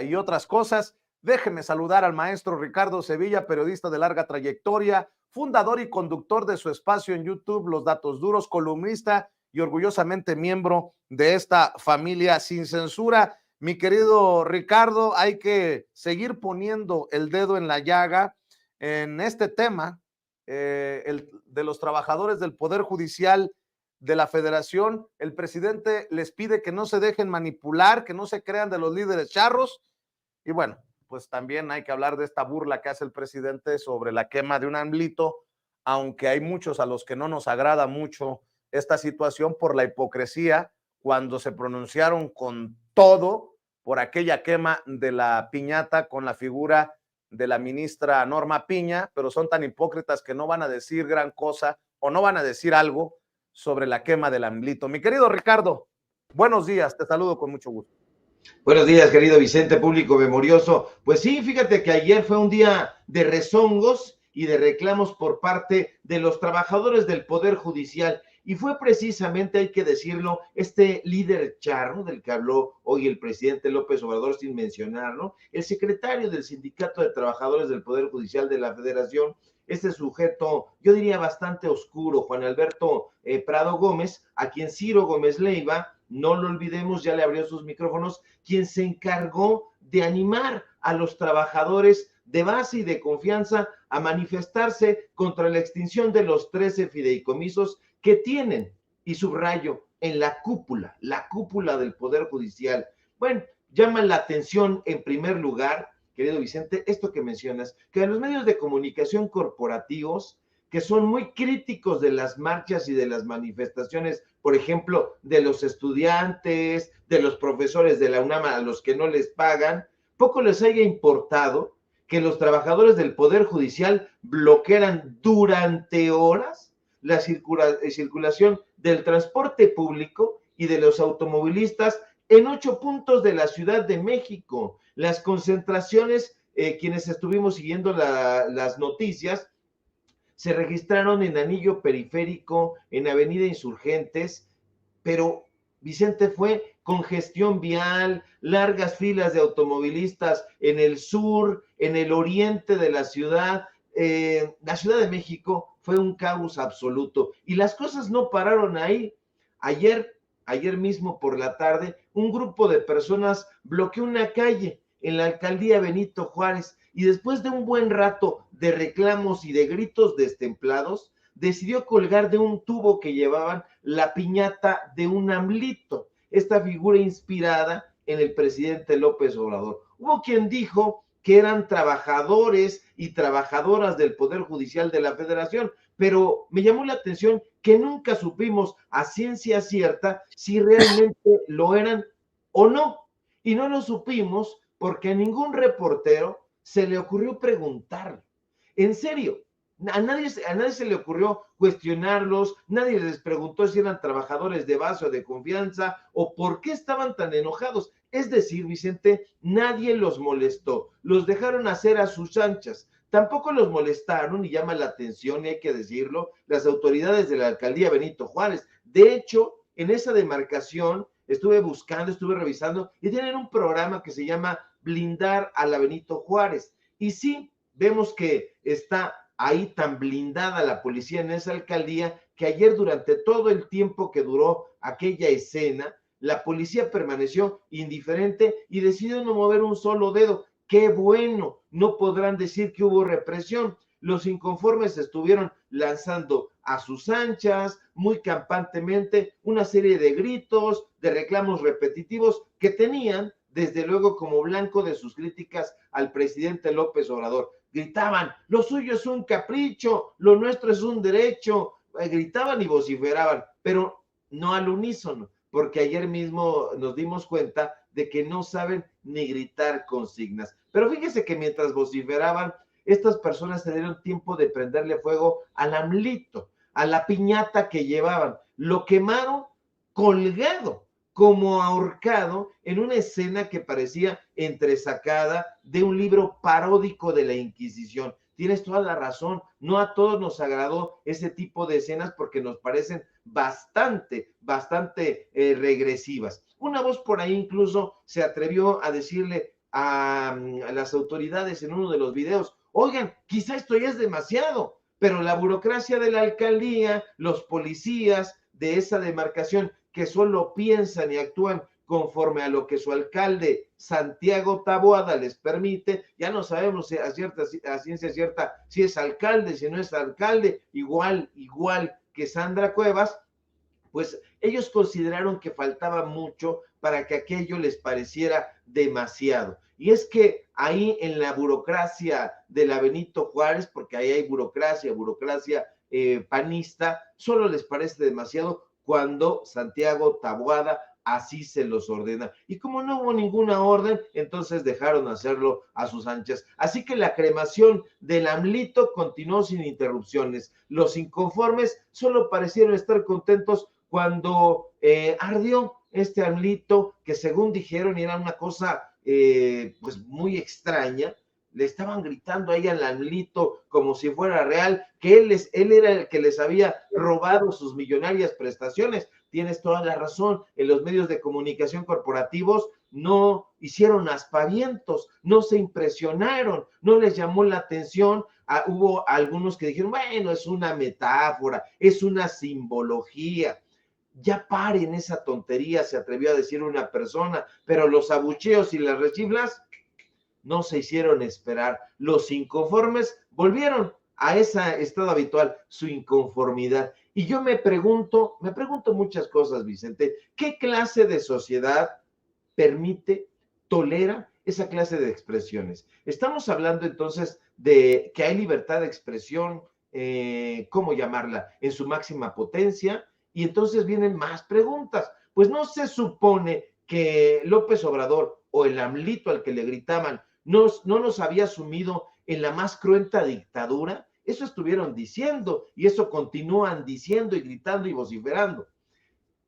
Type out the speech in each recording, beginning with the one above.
y otras cosas. Déjeme saludar al maestro Ricardo Sevilla, periodista de larga trayectoria, fundador y conductor de su espacio en YouTube, Los Datos Duros, columnista y orgullosamente miembro de esta familia sin censura. Mi querido Ricardo, hay que seguir poniendo el dedo en la llaga en este tema de los trabajadores del Poder Judicial de la Federación. El presidente les pide que no se dejen manipular, que no se crean de los líderes charros. Y bueno, pues también hay que hablar de esta burla que hace el presidente sobre la quema de un AMLito, aunque hay muchos a los que no nos agrada mucho esta situación por la hipocresía cuando se pronunciaron con todo por aquella quema de la piñata con la figura de la ministra Norma Piña, pero son tan hipócritas que no van a decir gran cosa o no van a decir algo sobre la quema del AMLito. Mi querido Ricardo, buenos días, te saludo con mucho gusto. Buenos días, querido Vicente, público memorioso. Pues sí, fíjate que ayer fue un día de rezongos y de reclamos por parte de los trabajadores del Poder Judicial. Y fue precisamente, hay que decirlo, este líder charro del que habló hoy el presidente López Obrador, sin mencionarlo, el secretario del Sindicato de Trabajadores del Poder Judicial de la Federación, este sujeto, yo diría bastante oscuro, Juan Alberto Prado Gómez, a quien Ciro Gómez Leiva, no lo olvidemos, ya le abrió sus micrófonos, quien se encargó de animar a los trabajadores de base y de confianza a manifestarse contra la extinción de los 13 fideicomisos que tienen, y subrayo, en la cúpula del Poder Judicial. Bueno, llama la atención en primer lugar, querido Vicente, esto que mencionas, que a los medios de comunicación corporativos, que son muy críticos de las marchas y de las manifestaciones, por ejemplo, de los estudiantes, de los profesores de la UNAM a los que no les pagan, poco les haya importado que los trabajadores del Poder Judicial bloquearan durante horas la circulación del transporte público y de los automovilistas en 8 puntos de la Ciudad de México. Las concentraciones, quienes estuvimos siguiendo las noticias, se registraron en Anillo Periférico, en Avenida Insurgentes, pero Vicente, fue congestión vial, largas filas de automovilistas en el sur, en el oriente de la ciudad. La Ciudad de México fue un caos absoluto y las cosas no pararon ahí. Ayer mismo por la tarde, un grupo de personas bloqueó una calle en la alcaldía Benito Juárez y después de un buen rato de reclamos y de gritos destemplados, decidió colgar de un tubo que llevaban la piñata de un AMLito, esta figura inspirada en el presidente López Obrador. Hubo quien dijo que eran trabajadores y trabajadoras del Poder Judicial de la Federación, pero me llamó la atención que nunca supimos a ciencia cierta si realmente lo eran o no. Y no lo supimos porque a ningún reportero se le ocurrió preguntar. En serio, a nadie se le ocurrió cuestionarlos, nadie les preguntó si eran trabajadores de base o de confianza o por qué estaban tan enojados. Es decir, Vicente, nadie los molestó, los dejaron hacer a sus anchas. Tampoco los molestaron, y llama la atención, y hay que decirlo, las autoridades de la alcaldía Benito Juárez. De hecho, en esa demarcación estuve buscando, estuve revisando, y tienen un programa que se llama Blindar a la Benito Juárez. Y sí, vemos que está ahí tan blindada la policía en esa alcaldía que ayer, durante todo el tiempo que duró aquella escena, la policía permaneció indiferente y decidió no mover un solo dedo. ¡Qué bueno! No podrán decir que hubo represión. Los inconformes estuvieron lanzando a sus anchas, muy campantemente, una serie de gritos, de reclamos repetitivos que tenían, desde luego, como blanco de sus críticas al presidente López Obrador. Gritaban, lo suyo es un capricho, lo nuestro es un derecho, gritaban y vociferaban, pero no al unísono, porque ayer mismo nos dimos cuenta de que no saben ni gritar consignas. Pero fíjese que mientras vociferaban, estas personas se dieron tiempo de prenderle fuego al AMLito, a la piñata que llevaban. Lo quemaron colgado, como ahorcado, en una escena que parecía entresacada de un libro paródico de la Inquisición. Tienes toda la razón, no a todos nos agradó ese tipo de escenas porque nos parecen bastante regresivas. Una voz por ahí incluso se atrevió a decirle, a las autoridades en uno de los videos, oigan, quizá esto ya es demasiado, pero la burocracia de la alcaldía, los policías de esa demarcación que solo piensan y actúan conforme a lo que su alcalde Santiago Taboada les permite, ya no sabemos a ciencia cierta si es alcalde, si no es alcalde, igual que Sandra Cuevas, pues ellos consideraron que faltaba mucho para que aquello les pareciera demasiado. Y es que ahí en la burocracia de la Benito Juárez, porque ahí hay burocracia panista, solo les parece demasiado cuando Santiago Taboada así se los ordena. Y como no hubo ninguna orden, entonces dejaron hacerlo a sus anchas. Así que la cremación del AMLito continuó sin interrupciones. Los inconformes solo parecieron estar contentos cuando ardió este AMLito, que según dijeron era una cosa pues muy extraña. Le estaban gritando ahí al AMLito como si fuera real, que él era el que les había robado sus millonarias prestaciones. Tienes toda la razón, en los medios de comunicación corporativos no hicieron aspavientos, no se impresionaron, no les llamó la atención. Hubo algunos que dijeron, bueno, es una metáfora, es una simbología. Ya paren esa tontería, se atrevió a decir una persona, pero los abucheos y las rechiflas no se hicieron esperar. Los inconformes volvieron a ese estado habitual, su inconformidad. Y yo me pregunto muchas cosas, Vicente. ¿Qué clase de sociedad permite, tolera esa clase de expresiones? Estamos hablando entonces de que hay libertad de expresión, ¿cómo llamarla? En su máxima potencia. Y entonces vienen más preguntas. Pues no se supone que López Obrador o el AMLito al que le gritaban no nos había sumido en la más cruenta dictadura. Eso estuvieron diciendo y eso continúan diciendo y gritando y vociferando.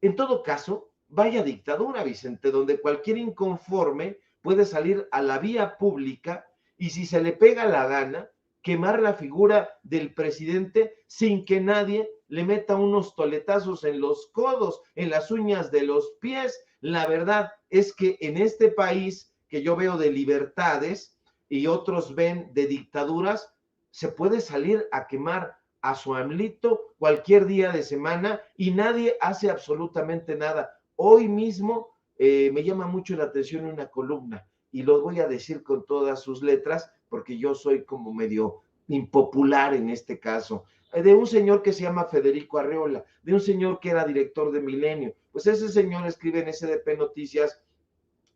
En todo caso, vaya dictadura, Vicente, donde cualquier inconforme puede salir a la vía pública y si se le pega la gana, quemar la figura del presidente sin que nadie le meta unos toletazos en los codos, en las uñas de los pies. La verdad es que en este país que yo veo de libertades y otros ven de dictaduras, se puede salir a quemar a su AMLito cualquier día de semana y nadie hace absolutamente nada. Hoy mismo me llama mucho la atención una columna y lo voy a decir con todas sus letras porque yo soy como medio impopular en este caso, de un señor que se llama Federico Arreola, de un señor que era director de Milenio. Pues ese señor escribe en SDP Noticias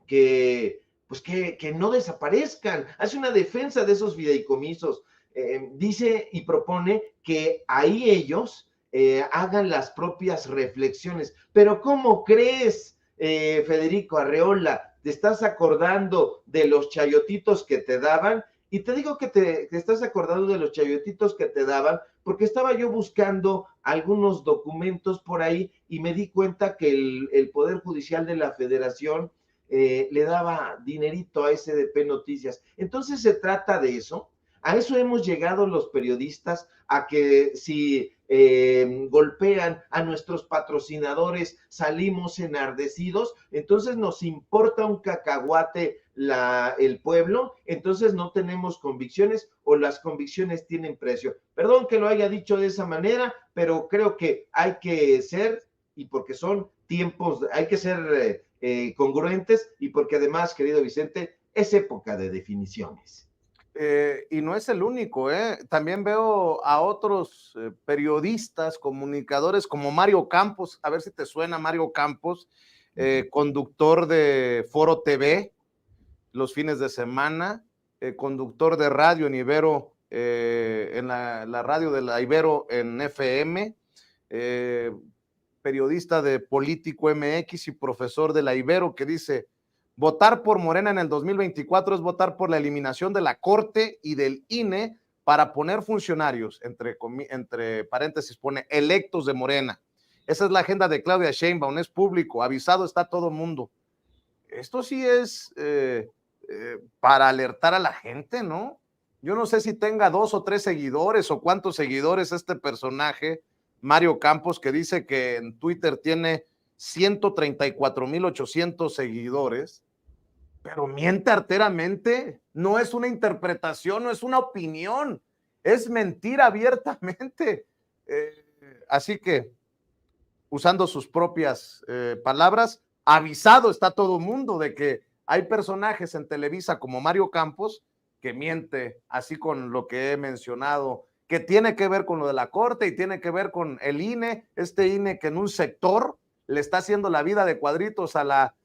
que pues que no desaparezcan, hace una defensa de esos fideicomisos, dice y propone que ahí ellos hagan las propias reflexiones. Pero ¿cómo crees, Federico Arreola? ¿Te estás acordando de los chayotitos que te daban? Y te digo que te estás acordando de los chayotitos que te daban porque estaba yo buscando algunos documentos por ahí y me di cuenta que el Poder Judicial de la Federación le daba dinerito a SDP Noticias. Entonces se trata de eso. A eso hemos llegado los periodistas, a que si golpean a nuestros patrocinadores salimos enardecidos, entonces nos importa un cacahuate el pueblo, entonces no tenemos convicciones o las convicciones tienen precio. Perdón que lo haya dicho de esa manera, pero creo que hay que ser, y porque son tiempos, hay que ser congruentes y porque además, querido Vicente, es época de definiciones. Y no es el único, también veo a otros periodistas, comunicadores como Mario Campos, a ver si te suena Mario Campos, conductor de Foro TV los fines de semana, conductor de radio en Ibero, en la radio de la Ibero en FM, periodista de Político MX y profesor de la Ibero, que dice: votar por Morena en el 2024 es votar por la eliminación de la Corte y del INE para poner funcionarios, entre paréntesis pone electos de Morena. Esa es la agenda de Claudia Sheinbaum, es público, avisado está todo mundo. Esto sí es para alertar a la gente, ¿no? Yo no sé si tenga 2 o 3 seguidores o cuántos seguidores este personaje, Mario Campos, que dice que en Twitter tiene 134,800 seguidores. pero miente arteramente, no es una interpretación, no es una opinión, es mentir abiertamente. Así que, usando sus propias palabras, avisado está todo el mundo de que hay personajes en Televisa como Mario Campos que miente, así con lo que he mencionado, que tiene que ver con lo de la Corte y tiene que ver con el INE, este INE que en un sector le está haciendo la vida de cuadritos a la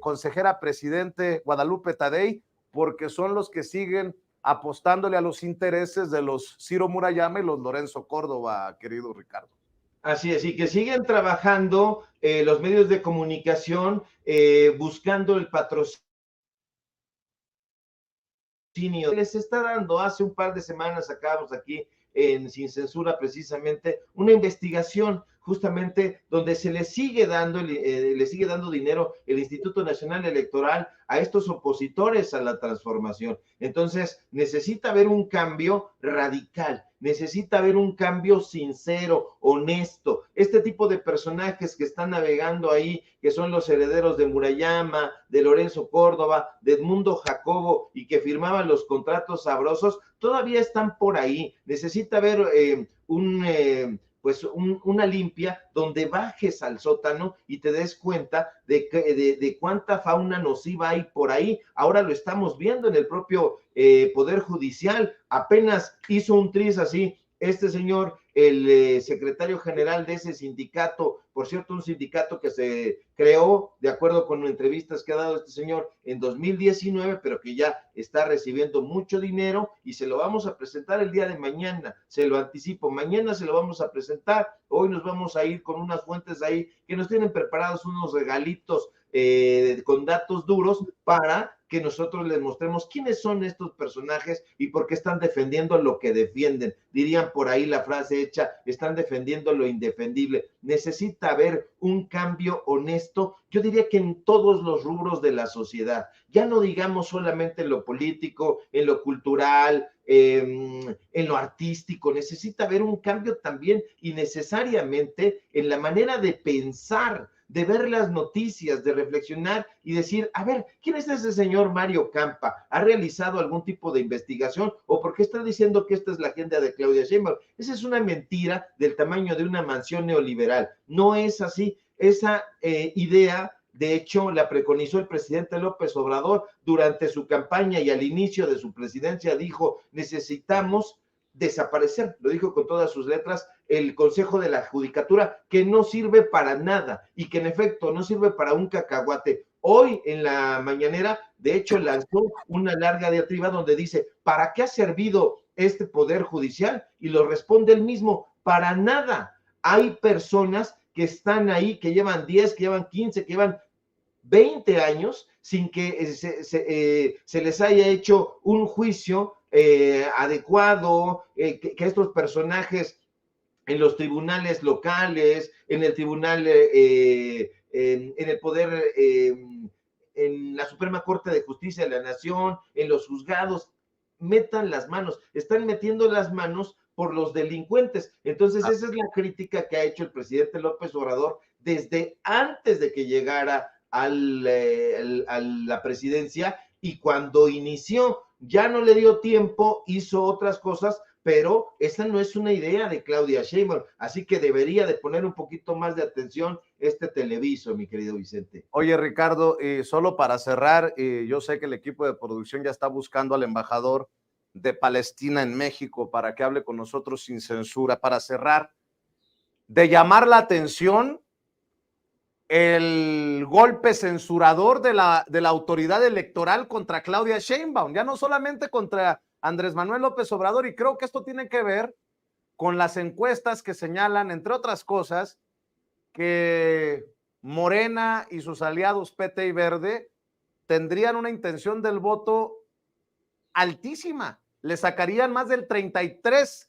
consejera presidente Guadalupe Tadei, porque son los que siguen apostándole a los intereses de los Ciro Murayama y los Lorenzo Córdoba, querido Ricardo. Así es, y que siguen trabajando los medios de comunicación buscando el patrocinio. Les está dando, hace un par de semanas sacamos aquí en Sin Censura precisamente una investigación justamente donde se le sigue dando dinero el Instituto Nacional Electoral a estos opositores a la transformación. Entonces necesita haber un cambio radical, necesita haber un cambio sincero, honesto. Este tipo de personajes que están navegando ahí, que son los herederos de Murayama, de Lorenzo Córdoba, de Edmundo Jacobo y que firmaban los contratos sabrosos, todavía están por ahí. Necesita haber una limpia donde bajes al sótano y te des cuenta de cuánta fauna nociva hay por ahí. Ahora lo estamos viendo en el propio Poder Judicial. Apenas hizo un tris así este señor, el secretario general de ese sindicato, por cierto, un sindicato que se creó de acuerdo con entrevistas que ha dado este señor en 2019, pero que ya está recibiendo mucho dinero y se lo vamos a presentar el día de mañana, se lo anticipo, mañana se lo vamos a presentar, hoy nos vamos a ir con unas fuentes ahí que nos tienen preparados unos regalitos con datos duros para que nosotros les mostremos quiénes son estos personajes y por qué están defendiendo lo que defienden. Dirían por ahí la frase hecha, están defendiendo lo indefendible. Necesita haber un cambio honesto, yo diría que en todos los rubros de la sociedad. Ya no digamos solamente en lo político, en lo cultural, en lo artístico. Necesita haber un cambio también y necesariamente en la manera de pensar, de ver las noticias, de reflexionar y decir, a ver, ¿quién es ese señor Mario Campa? ¿Ha realizado algún tipo de investigación? ¿O por qué está diciendo que esta es la agenda de Claudia Sheinbaum? Esa es una mentira del tamaño de una mansión neoliberal. No es así. Esa idea, de hecho, la preconizó el presidente López Obrador durante su campaña y al inicio de su presidencia dijo, necesitamos desaparecer, lo dijo con todas sus letras, el Consejo de la Judicatura, que no sirve para nada y que en efecto no sirve para un cacahuate. Hoy en la mañanera, de hecho, lanzó una larga diatriba donde dice, ¿para qué ha servido este Poder Judicial? Y lo responde él mismo, para nada. Hay personas que están ahí, que llevan 10, que llevan 15, que llevan 20 años sin que se les haya hecho un juicio adecuado, que estos personajes en los tribunales locales, en el tribunal, en el poder, en la Suprema Corte de Justicia de la Nación, en los juzgados, metan las manos, están metiendo las manos por los delincuentes. Entonces, esa es la crítica que ha hecho el presidente López Obrador desde antes de que llegara a la presidencia y cuando inició ya no le dio tiempo, hizo otras cosas, pero esa no es una idea de Claudia Sheinbaum, así que debería de poner un poquito más de atención este televiso, mi querido Vicente. Oye, Ricardo, solo para cerrar, yo sé que el equipo de producción ya está buscando al embajador de Palestina en México para que hable con nosotros sin censura. Para cerrar, de llamar la atención el golpe censurador de la autoridad electoral contra Claudia Sheinbaum, ya no solamente contra Andrés Manuel López Obrador, y creo que esto tiene que ver con las encuestas que señalan, entre otras cosas, que Morena y sus aliados PT y Verde tendrían una intención del voto altísima, le sacarían más del 33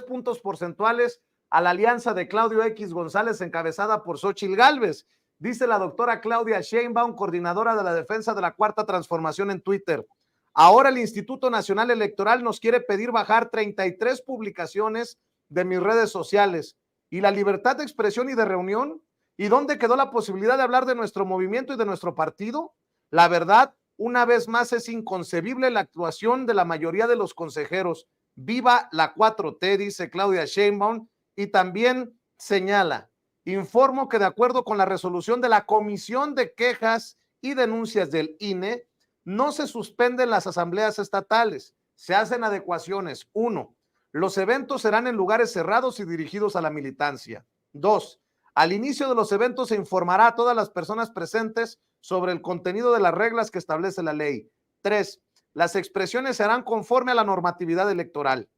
puntos porcentuales a la alianza de Claudio X González encabezada por Xóchitl Gálvez. Dice la doctora Claudia Sheinbaum, coordinadora de la defensa de la Cuarta Transformación en Twitter. Ahora el Instituto Nacional Electoral nos quiere pedir bajar 33 publicaciones de mis redes sociales. ¿Y la libertad de expresión y de reunión? ¿Y dónde quedó la posibilidad de hablar de nuestro movimiento y de nuestro partido? La verdad, Una vez más, es inconcebible la actuación de la mayoría de los consejeros. Viva la 4T, dice Claudia Sheinbaum, y también señala: informo que de acuerdo con la resolución de la Comisión de Quejas y Denuncias del INE, no se suspenden las asambleas estatales, se hacen adecuaciones. 1. Los eventos serán en lugares cerrados y dirigidos a la militancia. 2. Al inicio de los eventos se informará a todas las personas presentes sobre el contenido de las reglas que establece la ley. 3. Las expresiones se harán conforme a la normatividad electoral.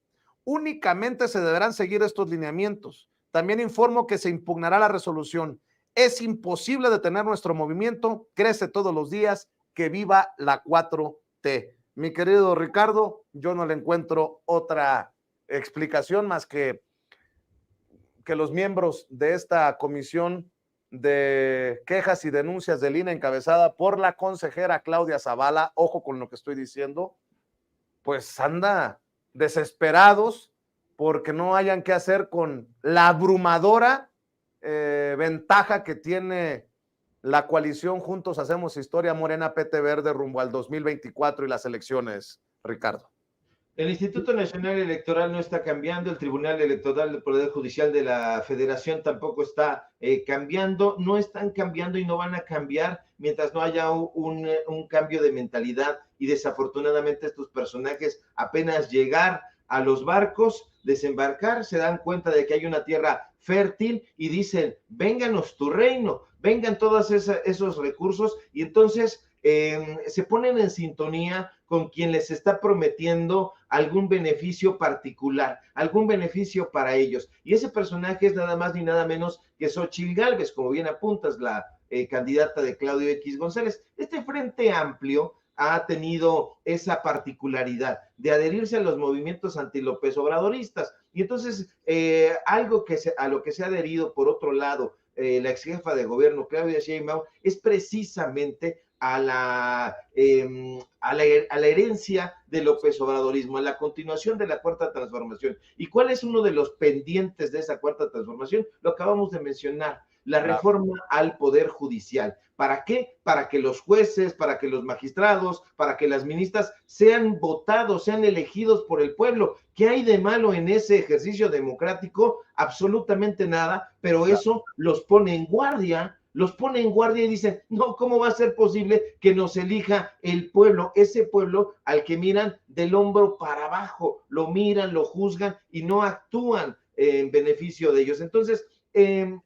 Únicamente se deberán seguir estos lineamientos. También informo que se impugnará la resolución. Es imposible detener nuestro movimiento, crece todos los días, que viva la 4T. Mi querido Ricardo, yo no le encuentro otra explicación más que los miembros de esta comisión de quejas y denuncias del INE, encabezada por la consejera Claudia Zavala, ojo con lo que estoy diciendo, pues anda desesperados porque no hayan qué hacer con la abrumadora ventaja que tiene la coalición Juntos Hacemos Historia, Morena, PT Verde, rumbo al 2024 y las elecciones, Ricardo. El Instituto Nacional Electoral no está cambiando, el Tribunal Electoral del Poder Judicial de la Federación tampoco está cambiando, no están cambiando y no van a cambiar mientras no haya un cambio de mentalidad, y desafortunadamente estos personajes apenas llegar a los barcos, desembarcar, se dan cuenta de que hay una tierra fértil y dicen: vénganos tu reino, vengan todos esos recursos, y entonces se ponen en sintonía con quien les está prometiendo algún beneficio particular, algún beneficio para ellos. Y ese personaje es nada más ni nada menos que Xóchitl Gálvez, como bien apuntas, la candidata de Claudio X González. Este Frente Amplio ha tenido esa particularidad de adherirse a los movimientos anti-López Obradoristas. Y entonces, algo a lo que se ha adherido, por otro lado, la ex jefa de gobierno, Claudia Sheinbaum, es precisamente a la herencia del López Obradorismo, a la continuación de la Cuarta Transformación. ¿Y cuál es uno de los pendientes de esa Cuarta Transformación? Lo acabamos de mencionar: la reforma al Poder Judicial. ¿Para qué? Para que los jueces, para que los magistrados, para que las ministras sean votados, sean elegidos por el pueblo. ¿Qué hay de malo en ese ejercicio democrático? Absolutamente nada, pero eso los pone en guardia y dicen: no, ¿cómo va a ser posible que nos elija el pueblo? Ese pueblo al que miran del hombro para abajo, lo miran, lo juzgan y no actúan en beneficio de ellos. Entonces,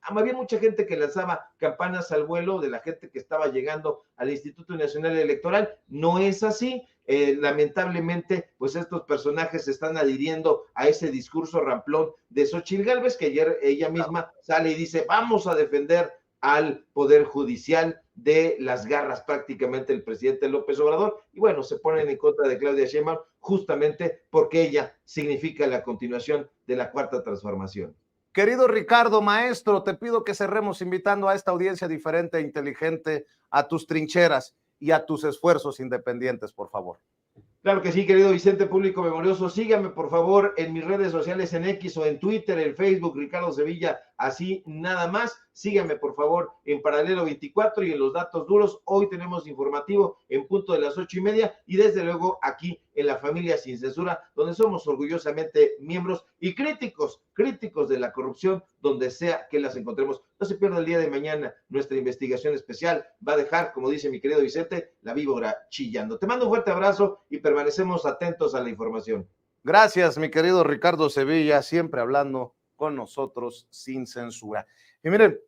había mucha gente que lanzaba campanas al vuelo de la gente que estaba llegando al Instituto Nacional Electoral. No es así. Lamentablemente, pues estos personajes se están adhiriendo a ese discurso ramplón de Xóchitl Gálvez, que ayer ella misma sale y dice: vamos a defender al Poder Judicial de las garras prácticamente del presidente López Obrador. Y bueno, se ponen en contra de Claudia Sheinbaum justamente porque ella significa la continuación de la Cuarta Transformación. Querido Ricardo, maestro, te pido que cerremos invitando a esta audiencia diferente e inteligente a tus trincheras y a tus esfuerzos independientes, por favor. Claro que sí, querido Vicente, público memorioso. Síganme, por favor, en mis redes sociales, en X o en Twitter, en Facebook, Ricardo Sevilla, así nada más. Síganme, por favor, en Paralelo 24 y en Los Datos Duros. Hoy tenemos informativo en punto de las 8:30 y desde luego aquí en La Familia Sin Censura, donde somos orgullosamente miembros y críticos de la corrupción, donde sea que las encontremos. No se pierda el día de mañana. Nuestra investigación especial va a dejar, como dice mi querido Vicente, la víbora chillando. Te mando un fuerte abrazo y permanecemos atentos a la información. Gracias, mi querido Ricardo Sevilla, siempre hablando con nosotros sin censura. Y miren,